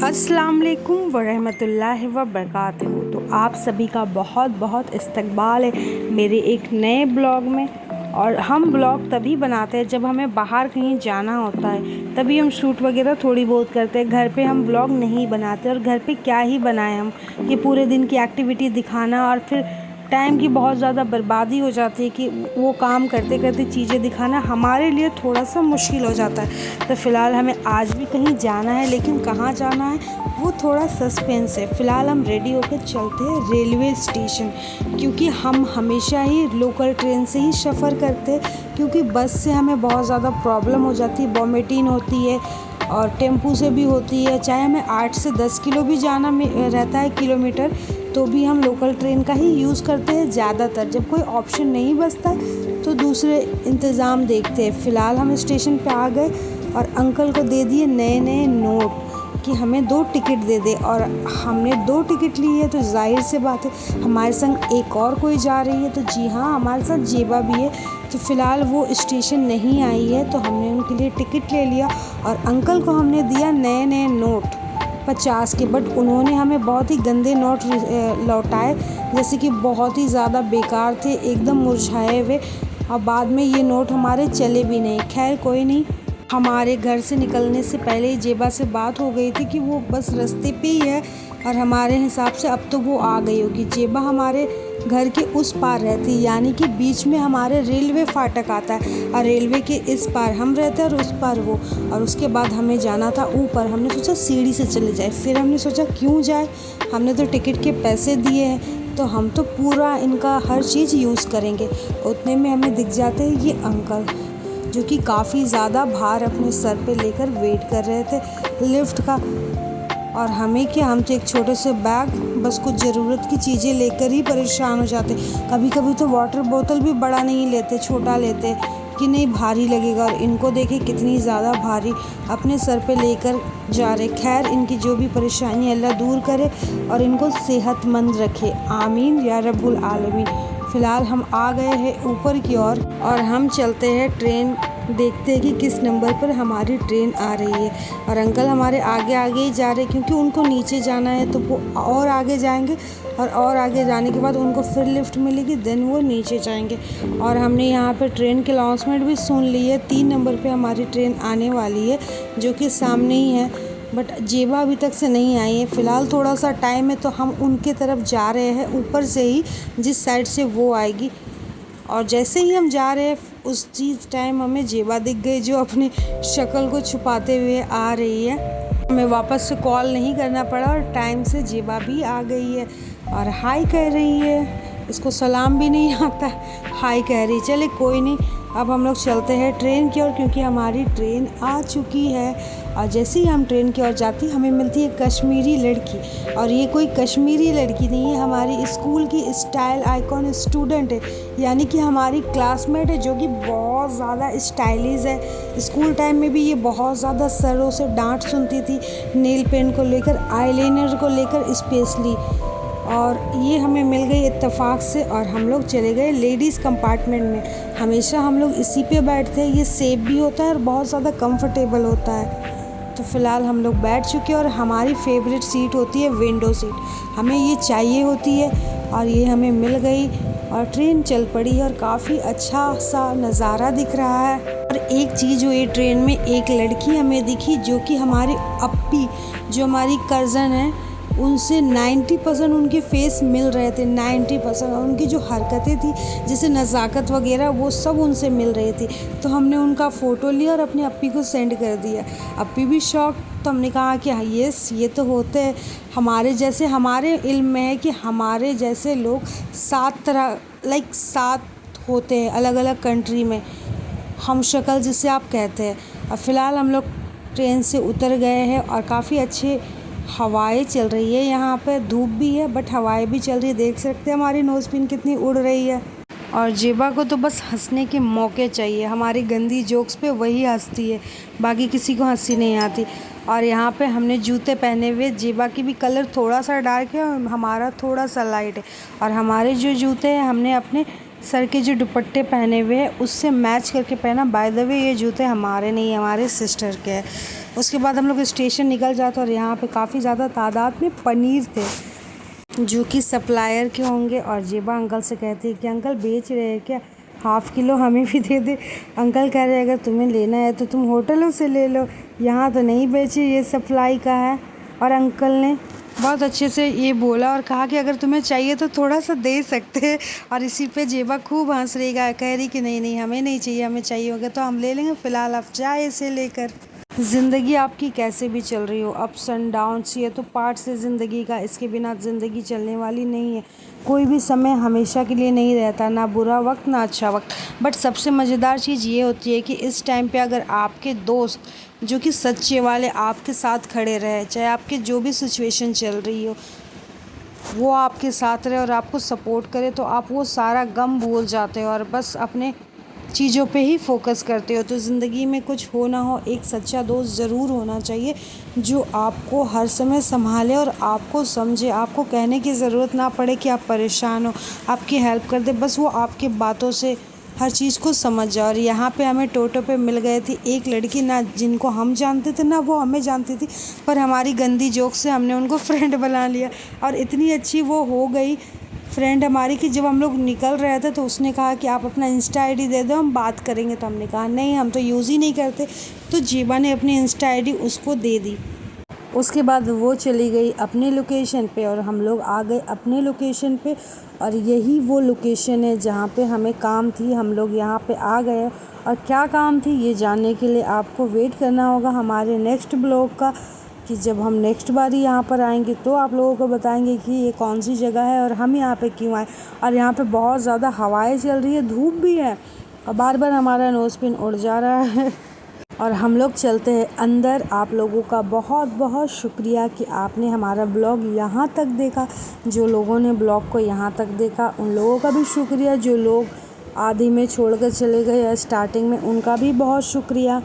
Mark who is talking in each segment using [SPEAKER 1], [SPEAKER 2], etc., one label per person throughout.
[SPEAKER 1] अस्सलाम वालेकुम वरहमतुल्लाहि वबरकातुहू। तो आप सभी का बहुत बहुत इस्तकबाल है मेरे एक नए ब्लॉग में। और हम ब्लॉग तभी बनाते हैं जब हमें बाहर कहीं जाना होता है, तभी हम शूट वगैरह थोड़ी बहुत करते हैं। घर पे हम ब्लॉग नहीं बनाते, और घर पे क्या ही बनाएं हम, कि पूरे दिन की एक्टिविटी दिखाना और फिर टाइम की बहुत ज़्यादा बर्बादी हो जाती है कि वो काम करते करते चीज़ें दिखाना हमारे लिए थोड़ा सा मुश्किल हो जाता है। तो फ़िलहाल हमें आज भी कहीं जाना है, लेकिन कहाँ जाना है वो थोड़ा सस्पेंस है। फ़िलहाल हम रेडी होकर चलते हैं रेलवे स्टेशन, क्योंकि हम हमेशा ही लोकल ट्रेन से ही सफ़र करते हैं, क्योंकि बस से हमें बहुत ज़्यादा प्रॉब्लम हो जाती है, वॉमिटिंग होती है, और टेम्पू से भी होती है। चाहे हमें 8 से 10 किलो भी जाना रहता है किलोमीटर, तो भी हम लोकल ट्रेन का ही यूज़ करते हैं ज़्यादातर। जब कोई ऑप्शन नहीं बचता तो दूसरे इंतज़ाम देखते हैं। फ़िलहाल हम स्टेशन पे आ गए और अंकल को दे दिए नए नए नोट कि हमें 2 टिकट दे दे, और हमने 2 टिकट ली है। तो जाहिर सी बात है हमारे संग एक और कोई जा रही है, तो जी हाँ, हमारे साथ जेबा भी है। तो फ़िलहाल वो स्टेशन नहीं आई है, तो हमने उनके लिए टिकट ले लिया, और अंकल को हमने दिया नए नए नोट 50 के। बट उन्होंने हमें बहुत ही गंदे नोट लौटाए, जैसे कि बहुत ही ज़्यादा बेकार थे, एकदम मुरझाए हुए, और बाद में ये नोट हमारे चले भी नहीं। खैर कोई नहीं, हमारे घर से निकलने से पहले ही जेबा से बात हो गई थी कि वो बस रास्ते पे ही है, और हमारे हिसाब से अब तो वो आ गई होगी। जेबा हमारे घर के उस पार रहती, यानी कि बीच में हमारे रेलवे फाटक आता है, और रेलवे के इस पार हम रहते हैं और उस पार वो। और उसके बाद हमें जाना था ऊपर। हमने सोचा सीढ़ी से चले जाए, फिर हमने सोचा क्यों जाए, हमने तो टिकट के पैसे दिए हैं, तो हम तो पूरा इनका हर चीज़ यूज़ करेंगे। उतने में हमें दिख जाते हैं ये अंकल, जो कि काफ़ी ज़्यादा भार अपने सर पे लेकर वेट कर रहे थे लिफ्ट का। और हमें क्या, हम तो एक छोटे से बैग, बस कुछ ज़रूरत की चीज़ें लेकर ही परेशान हो जाते। कभी कभी तो वाटर बोतल भी बड़ा नहीं लेते, छोटा लेते कि नहीं भारी लगेगा, और इनको देखे कितनी ज़्यादा भारी अपने सर पे लेकर जा रहे। खैर इनकी जो भी परेशानी अल्लाह दूर करे और इनको सेहतमंद रखे, आमीन या रब्बुल आलमीन। फ़िलहाल हम आ गए हैं ऊपर की ओर, और हम चलते हैं ट्रेन देखते हैं कि किस नंबर पर हमारी ट्रेन आ रही है। और अंकल हमारे आगे आगे ही जा रहे हैं, क्योंकि उनको नीचे जाना है, तो वो और आगे जाएंगे, और आगे जाने के बाद उनको फिर लिफ्ट मिलेगी, देन वो नीचे जाएंगे। और हमने यहाँ पे ट्रेन के अनाउंसमेंट भी सुन ली है, 3 नंबर पे हमारी ट्रेन आने वाली है, जो कि सामने ही है। बट जेबा अभी तक से नहीं आई है। फ़िलहाल थोड़ा सा टाइम है, तो हम उनके तरफ जा रहे हैं, ऊपर से ही जिस साइड से वो आएगी। और जैसे ही हम जा रहे हैं उस चीज़ टाइम हमें जेबा दिख गई, जो अपनी शक्ल को छुपाते हुए आ रही है। हमें वापस से कॉल नहीं करना पड़ा, और टाइम से जेबा भी आ गई है और हाय कह रही है। इसको सलाम भी नहीं आता, हाय कह रही। चले कोई नहीं, अब हम लोग चलते हैं ट्रेन की ओर, क्योंकि हमारी ट्रेन आ चुकी है। और जैसे ही हम ट्रेन की ओर जाती, हमें मिलती है कश्मीरी लड़की। और ये कोई कश्मीरी लड़की नहीं है, हमारी स्कूल की स्टाइल आइकॉन स्टूडेंट है, यानी कि हमारी क्लासमेट है, जो कि बहुत ज़्यादा स्टाइलिश है। स्कूल टाइम में भी ये बहुत ज़्यादा सरों से डांट सुनती थी, नेल पेंट को लेकर, आईलाइनर को लेकर स्पेशली। और ये हमें मिल गई इत्तेफाक से, और हम लोग चले गए लेडीज़ कंपार्टमेंट में। हमेशा हम लोग इसी पे बैठते हैं, ये सेफ भी होता है और बहुत ज़्यादा कंफर्टेबल होता है। तो फ़िलहाल हम लोग बैठ चुके हैं, और हमारी फेवरेट सीट होती है विंडो सीट, हमें ये चाहिए होती है, और ये हमें मिल गई। और ट्रेन चल पड़ी, और काफ़ी अच्छा सा नज़ारा दिख रहा है। और एक चीज़ हुई ट्रेन में, एक लड़की हमें दिखी, जो कि हमारी अप्पी, जो हमारी कज़न है, उनसे 90% उनके फेस मिल रहे थे, 90%। और उनकी जो हरकतें थी, जैसे नज़ाकत वगैरह, वो सब उनसे मिल रही थी। तो हमने उनका फ़ोटो लिया और अपनी अप्पी को सेंड कर दिया। अप्पी भी शॉक। तो हमने कहा कि हाँ यस, ये तो होते हैं हमारे जैसे। हमारे इल्म में है कि हमारे जैसे लोग 7 तरह 7 होते हैं अलग अलग कंट्री में, हम शक्ल जिसे आप कहते हैं। अब फ़िलहाल हम लोग ट्रेन से उतर गए हैं, और काफ़ी अच्छे हवाएं चल रही है यहाँ पे, धूप भी है बट हवाएं भी चल रही है। देख सकते हैं हमारी नोज़ पिन कितनी उड़ रही है। और जेबा को तो बस हंसने के मौके चाहिए, हमारी गंदी जोक्स पे वही हंसती है, बाकी किसी को हंसी नहीं आती। और यहाँ पे हमने जूते पहने हुए, जेबा की भी कलर थोड़ा सा डार्क है और हमारा थोड़ा सा लाइट है। और हमारे जो जूते हैं, हमने अपने सर के जो दुपट्टे पहने हुए हैं उससे मैच करके पहना। बाय द वे ये जूते हमारे नहीं, हमारे सिस्टर के हैं। उसके बाद हम लोग स्टेशन निकल जाते और यहाँ पे काफ़ी ज़्यादा तादाद में पनीर थे जो कि सप्लायर के होंगे। और जेबा अंकल से कहती है कि अंकल बेच रहे हैं क्या, हाफ़ किलो हमें भी दे दे। अंकल कह रहे हैं अगर तुम्हें लेना है तो तुम होटलों से ले लो, यहाँ तो नहीं बेचे, ये सप्लाई का है। और अंकल ने बहुत अच्छे से ये बोला और कहा कि अगर तुम्हें चाहिए तो थोड़ा सा दे सकते हैं। और इसी पे जेबा खूब हंस रही, कह रही कि नहीं नहीं हमें नहीं चाहिए, हमें चाहिए होगा तो हम ले लेंगे, फ़िलहाल आप जाए इसे लेकर। ज़िंदगी आपकी कैसे भी चल रही हो, अप्स एंड डाउन्स, ये तो पार्ट्स है ज़िंदगी का, इसके बिना ज़िंदगी चलने वाली नहीं है। कोई भी समय हमेशा के लिए नहीं रहता, ना बुरा वक्त ना अच्छा वक्त। बट सबसे मज़ेदार चीज़ ये होती है कि इस टाइम पे अगर आपके दोस्त जो कि सच्चे वाले आपके साथ खड़े रहे, चाहे आपके जो भी सिचुएशन चल रही हो वो आपके साथ रहे और आपको सपोर्ट करे, तो आप वो सारा गम भूल जाते हो और बस अपने चीज़ों पे ही फोकस करते हो। तो ज़िंदगी में कुछ हो ना हो, एक सच्चा दोस्त ज़रूर होना चाहिए जो आपको हर समय संभाले और आपको समझे, आपको कहने की ज़रूरत ना पड़े कि आप परेशान हो, आपकी हेल्प कर दे, बस वो आपकी बातों से हर चीज़ को समझ जाए। और यहाँ पे हमें टोटो पे मिल गए थी एक लड़की, ना जिनको हम जानते थे ना वो हमें जानती थी, पर हमारी गंदी जोक से हमने उनको फ्रेंड बना लिया। और इतनी अच्छी वो हो गई फ्रेंड हमारी कि जब हम लोग निकल रहे थे तो उसने कहा कि आप अपना इंस्टा आईडी दे दो, हम बात करेंगे। तो हमने कहा नहीं, हम तो यूज़ ही नहीं करते। तो जेबा ने अपनी इंस्टा आईडी उसको दे दी। उसके बाद वो चली गई अपनी लोकेशन पे और हम लोग आ गए अपने लोकेशन पे। और यही वो लोकेशन है जहाँ पे हमें काम थी, हम लोग यहाँ पे आ गए। और क्या काम थी ये जानने के लिए आपको वेट करना होगा हमारे नेक्स्ट ब्लॉग का, कि जब हम नेक्स्ट बारी यहाँ पर आएंगे तो आप लोगों को बताएंगे कि ये कौन सी जगह है और हम यहाँ पे क्यों आए। और यहाँ पे बहुत ज़्यादा हवाएं चल रही है, धूप भी है और बार बार हमारा नोज़ पिन उड़ जा रहा है। और हम लोग चलते हैं अंदर। आप लोगों का बहुत बहुत शुक्रिया कि आपने हमारा ब्लॉग यहाँ तक देखा। जो लोगों ने ब्लॉग को यहाँ तक देखा उन लोगों का भी शुक्रिया, जो लोग आधी में छोड़कर चले गए या स्टार्टिंग में, उनका भी बहुत शुक्रिया।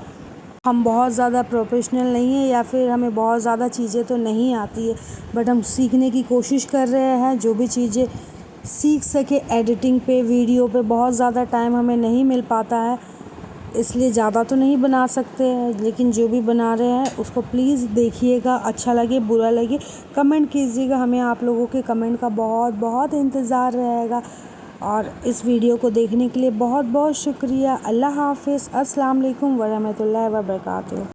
[SPEAKER 1] हम बहुत ज़्यादा प्रोफेशनल नहीं है या फिर हमें बहुत ज़्यादा चीज़ें तो नहीं आती है, बट हम सीखने की कोशिश कर रहे हैं जो भी चीज़ें सीख सके। एडिटिंग पे, वीडियो पे बहुत ज़्यादा टाइम हमें नहीं मिल पाता है, इसलिए ज़्यादा तो नहीं बना सकते हैं, लेकिन जो भी बना रहे हैं उसको प्लीज़ देखिएगा। अच्छा लगे बुरा लगे कमेंट कीजिएगा, हमें आप लोगों के कमेंट का बहुत बहुत इंतज़ार रहेगा। और इस वीडियो को देखने के लिए बहुत बहुत शुक्रिया। अल्लाह हाफ़िज़। अस्सलाम वालेकुम वरहमतुल्लाहि वबरकातुहू।